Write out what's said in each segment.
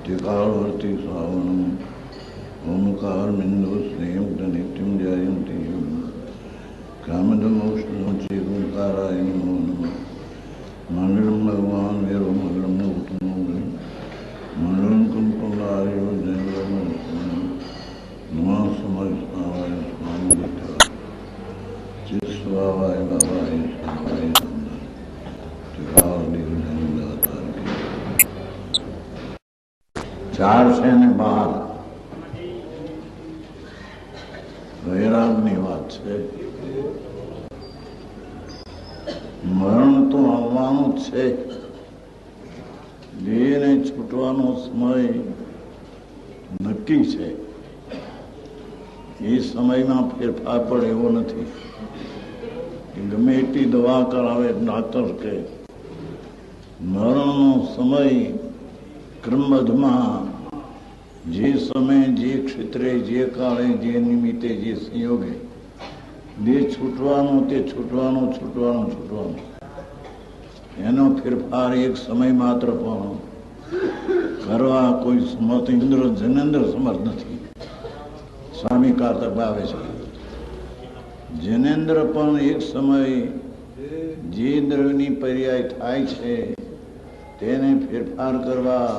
टिकावर्ति सावनम ओमकार मिंदो स्नेह नित्यम जयंती कामदमोक्षाराय नमो नमः मंगलम भगवान वीरो मंगलम उत्तम मंगलम कुंकुमार्यो जयम नमः समस्ताय स्वामी चिस्वाय बाबाय स्वाय चार से ने बार વૈરાગની વાત છે. મરણ તો આવવાનું જ છે. દેહને છૂટવાનો સમય નક્કી છે. એ સમયમાં ફેરફાર પણ એવો નથી કે ગમે એટલી દવા કરાવે ડાક્ટર કે મરણનો સમય ક્રમબદ્ધમાં જે સમય જે ક્ષેત્રે જે કાળે જે નિમિત્તે જે સંયોગે જે છૂટવાનો તે છૂટવાનો છૂટવાનો છૂટવાનો એનો ફેરફાર એક સમય માત્ર પણ કરવા કોઈ સમર્થ જનેન્દ્ર સમર્થ નથી. સ્વામી કાર્તક આવે છે જનેન્દ્ર પણ એક સમય જે ઇન્દ્રની પર્યાય થાય છે તેને ફેરફાર કરવા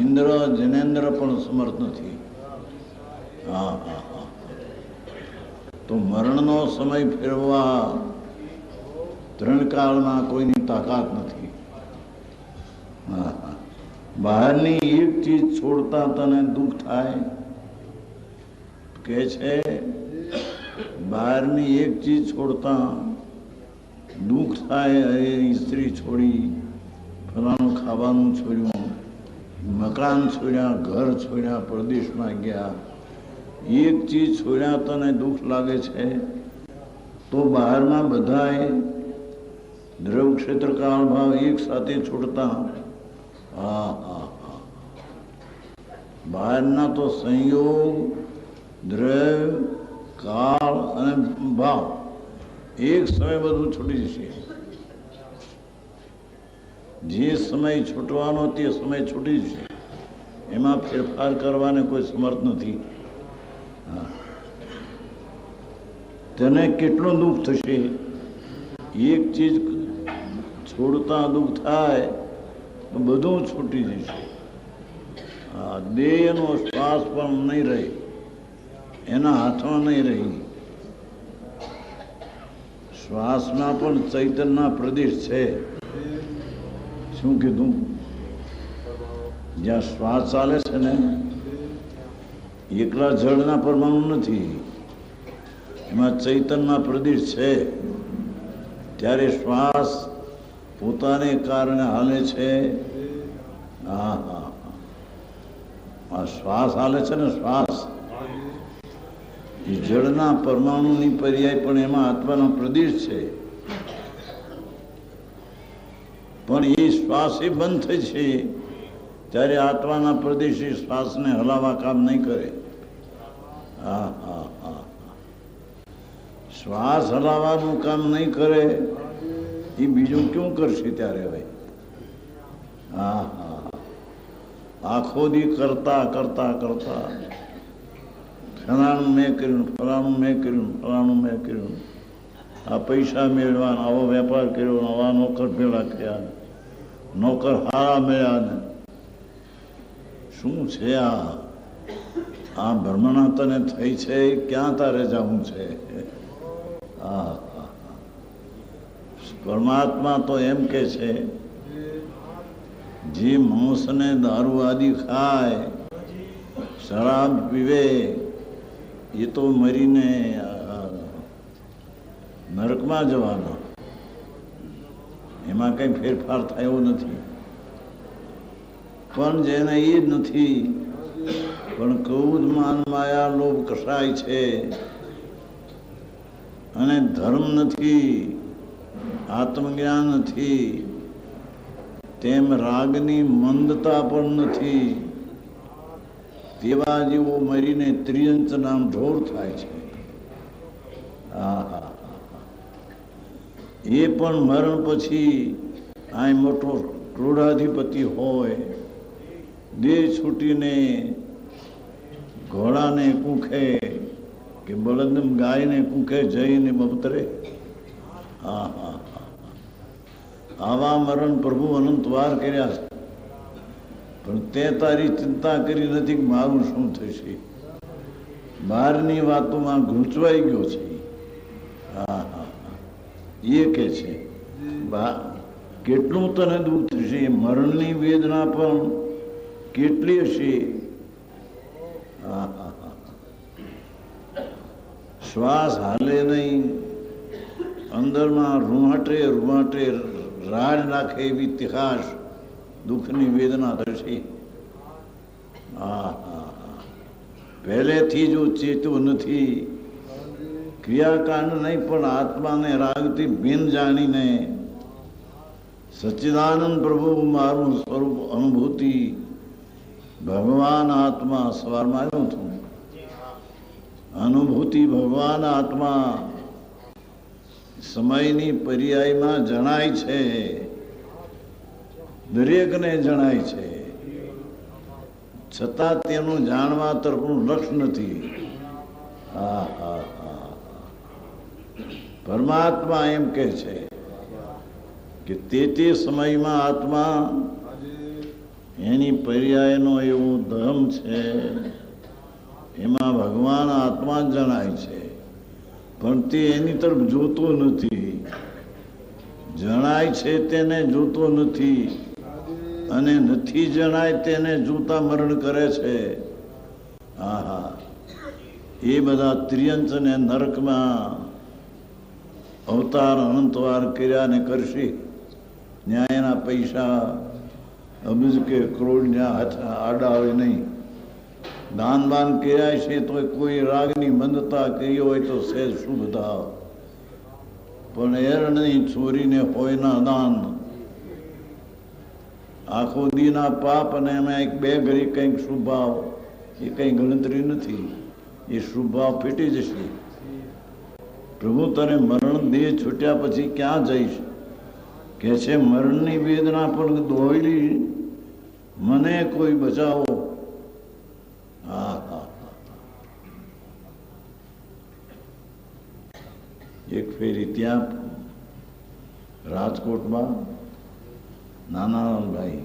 ઇન્દ્ર જનેન્દ્ર પણ સમર્થ નથી. હા હા હા. તો મરણનો સમય ફેરવવા ત્રણ કાળમાં કોઈની તાકાત નથી. હા હા. બહારની એક ચીજ છોડતા તને દુઃખ થાય કે છે, બહારની એક ચીજ છોડતા દુઃખ થાય. અરે સ્ત્રી છોડી, ફલાણું ખાવાનું છોડ્યું, મકાન છોડ્યા, ઘર છોડ્યા, પરદેશમાં ગયા, એક ચીજ છોડ્યા તને દુઃખ લાગે છે. તો બહારના બધાએ દ્રવ ક્ષેત્ર કાળ ભાવ એક સાથે છોડતા. હા હા હા. બહારના તો સંયોગ, દ્રવ, કાળ અને ભાવ એક સમય બધું છૂટી જશે. જે સમય છૂટવાનો તે સમય છૂટી જશે. એમાં ફેરફાર કરવાને કોઈ સમર્થ નથી. તેને કેટલું દુઃખ થશે. એક ચીજ છોડતા દુઃખ થાય તો બધું છૂટી જશે. દેહનો શ્વાસ પણ નહીં રહે, એના હાથમાં નહીં રહી. શ્વાસમાં પણ ચૈતન્યના પ્રદેશ છે. શું કીધું? જ્યાં શ્વાસ ચાલે છે ને એકલા જળના પરમાણુ નથી, એમાં ચૈતન્યના પ્રદેશ છે. ત્યારે શ્વાસ પોતાને કારણે હાલે છે. હા હા. આ શ્વાસ હાલે છે ને, શ્વાસ એ જળના પરમાણુની પર્યાય પણ એમાં આત્માનો પ્રદેશ છે. પણ એ શ્વાસ એ બંધ થઈ છે ત્યારે આત્માના પ્રદેશી શ્વાસને હલાવવા કામ નહીં કરે. હા હા હા. શ્વાસ હલાવવાનું કામ નહીં કરે એ બીજું ક્યું કરશે ત્યારે? હવે હા હા. આખો દી કરતા કરતા કરતા ફલાણું મેં કર્યું, ફલાણું મેં કર્યું, ફલાણું મેં કર્યું, આ પૈસા મેળવા, આવો વેપાર કર્યો, આવા નોકર ભેળા કર્યા, નોકર હારા મળ્યા ને શું છે આ ભ્રમણા તને થઈ છે. ક્યાં તારે જવું છે? હા હા. પરમાત્મા તો એમ કે છે જે માંસને દારૂ આદિ ખાય, શરાબ પીવે, એ તો મરીને નરકમાં જવાના. એમાં કઈ ફેરફાર થયો નથી. પણ જેને એ જ નથી, પણ ક્રોધ માન માયા લોભ કસાય છે અને ધર્મ નથી, આત્મજ્ઞાન નથી, તેમ રાગની મંદતા પણ નથી, તેવા જેવો મરીને ત્રિયંચ નામ ઢોર થાય છે. હા હા. એ પણ મરણ પછી આ મોટો ક્રોધાધિપતિ હોય દેહ છૂટીને ઘોડાને કુખે કે બળદમ ગાયને કુખે જઈને બપતરે. હા હા હા, આવા મરણ પ્રભુ અનંત વાર કર્યા છે, પણ તે તારી ચિંતા કરી નથી કે મારું શું થશે. બહારની વાતોમાં ગૂંચવાઈ ગયો છે. હા હા, એ કે છે કેટલું તને દુઃખ થશે, મરણની વેદના પણ કેટલી હશે. હા હા હા, શ્વાસ હાલે નહીં, અંદરમાં રૂવાટે રૂવાટે રાડ નાખે એવી તિહાસ દુઃખની વેદના થશે. હા હા હા, પહેલેથી જો ચેતું નથી, ક્રિયાકાંડ નહીં પણ આત્માને રાગથી ભિન્ન જાણીને સચ્ચિદાનંદ પ્રભુ મારું સ્વરૂપ અનુભૂતિ ભગવાન આત્મા સવારમાં આવ્યો છું. અનુભૂતિ ભગવાન આત્મા સમયની પર્યાયમાં જણાય છે, દરેકને જણાય છે, છતાં તેનું જાણવા તરફનું લક્ષ નથી. હા હા હા, પરમાત્મા એમ કહે છે કે તે સમયમાં આત્મા એની પર્યાયનો એવો ધર્મ છે, એમાં ભગવાન આત્મા જ જણાય છે, પણ તે એની તરફ જોતો નથી. જણાય છે તેને જોતો નથી, અને નથી જણાય તેને જોતા મરણ કરે છે. હા હા, એ બધા ત્રિયંચ ને નરકમાં અવતાર અનંતવાર કર્યા ને કરશે. ન્યાયના પૈસા અબજ કે કરોડના હાથ આડા આવે નહીં. દાન બાન કર્યા છે તો કોઈ રાગની મંદતા કરી હોય તો સહેજ શુભ થાવ, પણ એરણની ચોરીને હોય ના દાન, આખો દીના પાપ અને એમાં એક બે ઘડી કંઈક શુભ ભાવ, એ કંઈ ગણતરી નથી. એ શુભ ભાવ ફીટી જશે. પ્રભુ તને મરણ દેહ છૂટ્યા પછી ક્યાં જઈશ કે છે, મરણની વેદના પણ દોયલી, મને કોઈ બચાવો. હા હા, એક ફેરી ત્યાં રાજકોટમાં નાનાભાઈ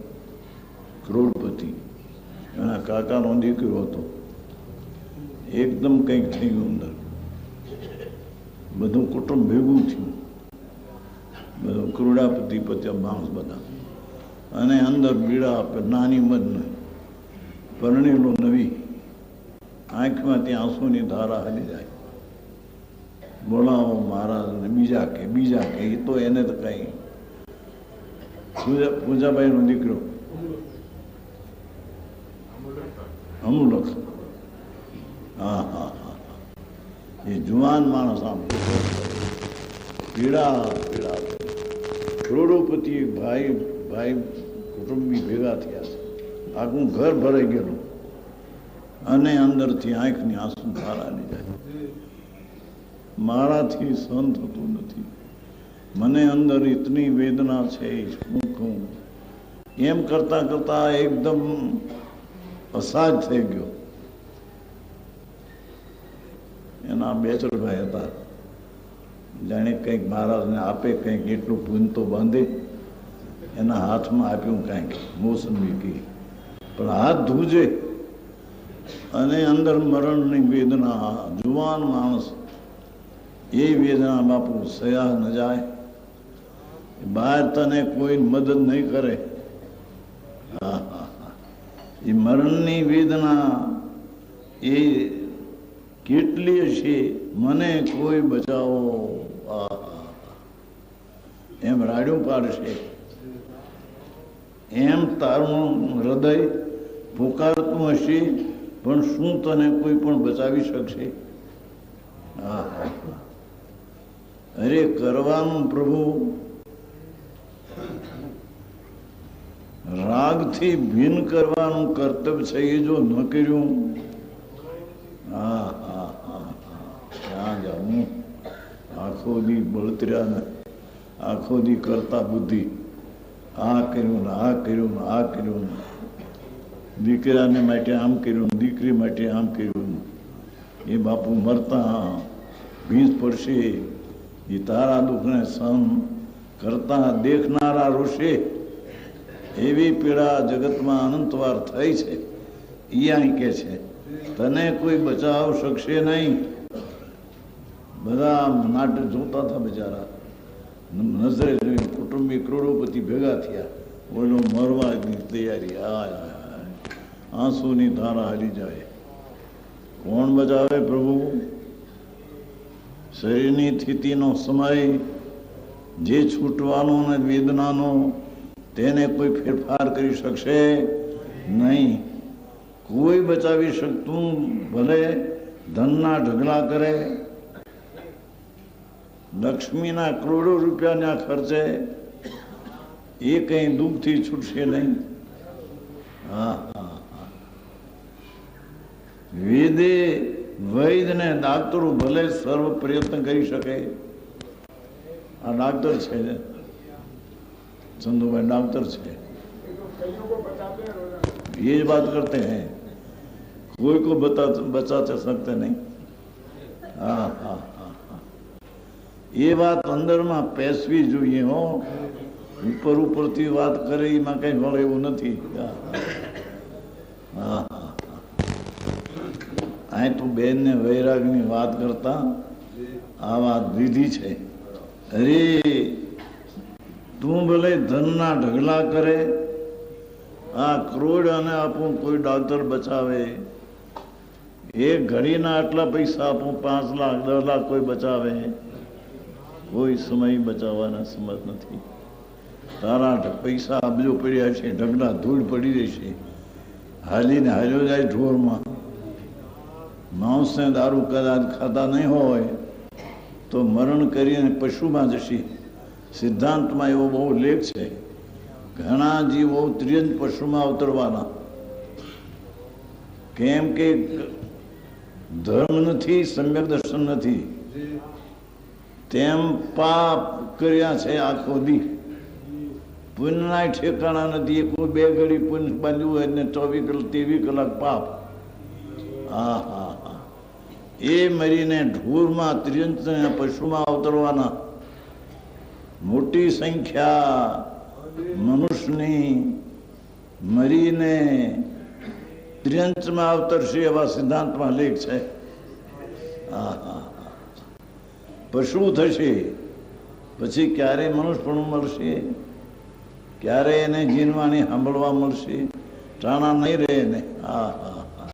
કરોડપતિ, એના કાકાનો દીકરો હતો. એકદમ કંઈક થઈ ગયું અંદર, બધું કુટુંબ ભેગું થયું, બધું કરોડાપતિ પત્યા માણસ બધા, અને અંદર પીડા આપે નાની મદને પરણેલો નવી, આંખમાંથી આંસુની ધારા હાલી જાય. બોલાવો મહારાજને, બીજા કે એ તો એને તો કઈ. પૂજાબાઈનો દીકરો અમુલક, હા હા હા, એ જુવાન માણસ આમ પીડા પીડા. કરોડોપતિ એક ભાઈ કુટુંબી ભેગા થયા છે, આખું ઘર ભરાઈ ગયેલું, અને અંદરથી આંખની આંસુ ધારા આવી જાય. મારાથી સહન થતું નથી, મને અંદર ઇતની વેદના છે, શું કહું. એમ કરતા કરતા એકદમ અસાજ થઈ ગયો. એના બેચરભાઈ હતા, જાણે કંઈક મહારાજને આપે, કંઈક એટલું પૂન તો બાંધે. એના હાથમાં આપ્યું કંઈક મોસંબી કી, પણ હાથ ધૂજે અને અંદર મરણની વેદના. જુવાન માણસ, એ વેદના બાપુ સયા ન જાય. બહાર તને કોઈ મદદ નહીં કરે. હા હા હા, એ મરણની વેદના એ કેટલી હશે, મને કોઈ બચાવો. એમ રાડ્યું પાડશે, એમ તારું હૃદય પુકારતું હશે, પણ શું તને કોઈ પણ બચાવી શકશે? હા હા, અરે કરવાનું પ્રભુ રાગથી ભિન્ન કરવાનું કર્તવ્ય છે, એ જો ન કર્યું, હા હા હા હા, ક્યાં જાઉં. આખો દી બળતર્યા ને આખો દી કરતા બુદ્ધિ, આ કર્યું ને આ કર્યું ને આ કર્યું ને. દીકરાને માટે આમ કર્યું, દીકરી માટે આમ કર્યું. એ બાપુ મરતા ભીંસ પડશે. એ તારા દુઃખને સહન કરતા દેખનારા રોષે. એવી પીડા જગતમાં અનંતવાર થઈ છે. એ અહીં કે છે તને કોઈ બચાવ શકશે નહીં. બધા નાટક જોતા હતા બિચારા, નજરે જોઈને કુટુંબી કરોડોપતિ ભેગા થયા. બોલો મરવાની તૈયારી. આંસુની ધારા હાલી જાય. કોણ બચાવે? પ્રભુ. શરીરની સ્થિતિનો સમય જે છૂટવાનો અને વેદનાનો, તેને કોઈ ફેરફાર કરી શકશે નહીં. કોઈ બચાવી શકતું ભલે ધનના ઢગલા કરે, લક્ષ્મીના કરોડો રૂપિયાના ખર્ચે, એ કઈ દુઃખથી છૂટશે નહીં. હા હા હા. વેદે વૈદ ને ડાક્ટરો ભલે સર્વ પ્રયત્ન કરી શકે. આ ડાક્ટર છે, चंदूभाई डॉक्टर છે, ये बात करते हैं. कोई को बचा सकते नहीं. हाँ हाँ हाँ हाँ. ये बात अंदर में पैसवी જોઈએ હો. ઉપર ઉપરથી વાત કરે એમાં કઈ મળે એવું નથી. હા હા. આ તો બેન ને વૈરાગની વાત કરતા આ વાત વિધિ છે. અરે તું ભલે ધનના ઢગલા કરે, આ કરોડ અને આપું કોઈ ડોક્ટર બચાવે, એક ઘડીના આટલા પૈસા આપું 5 લાખ 10 લાખ કોઈ બચાવે, કોઈ સમય બચાવવાના સમજ નથી. તારા પૈસા અબજો પડ્યા છે, ઢગલા ધૂળ પડી રહેશે. હાલીને હાલ્યો જાય ઢોરમાં. માંસ ને દારૂ કદાચ ખાતા નહીં હોય તો મરણ કરીને પશુમાં જશે. સિદ્ધાંતમાં એવો બહુ લેખ છે. ઘણા જીવો ત્રિયંજ પશુમાં અવતરવાના. કેમ કે ધર્મ નથી, સમ્યક દર્શન નથી. તેમ પાપ કર્યા છે આખો દી. પુણ્યના ઠેકાણા નથી. કોઈ 2 ઘડી પુણ્ય બાંધ્યું હોય ને 23 કલાક પાપ. હા હા હા. એ મરીને ઢૂરમાં ત્રિયંજ પશુમાં અવતરવાના. મોટી સંખ્યા મનુષ્યની મરીને ત્રિયંચમાં અવતરશે એવા સિદ્ધાંતમાં લેખ છે. હા હા હા. પશુ થશે પછી ક્યારે મનુષ્યપણું મળશે? ક્યારે એને જીનવાણી સાંભળવા મળશે? ટાણા નહીં રહે ને. હા હા.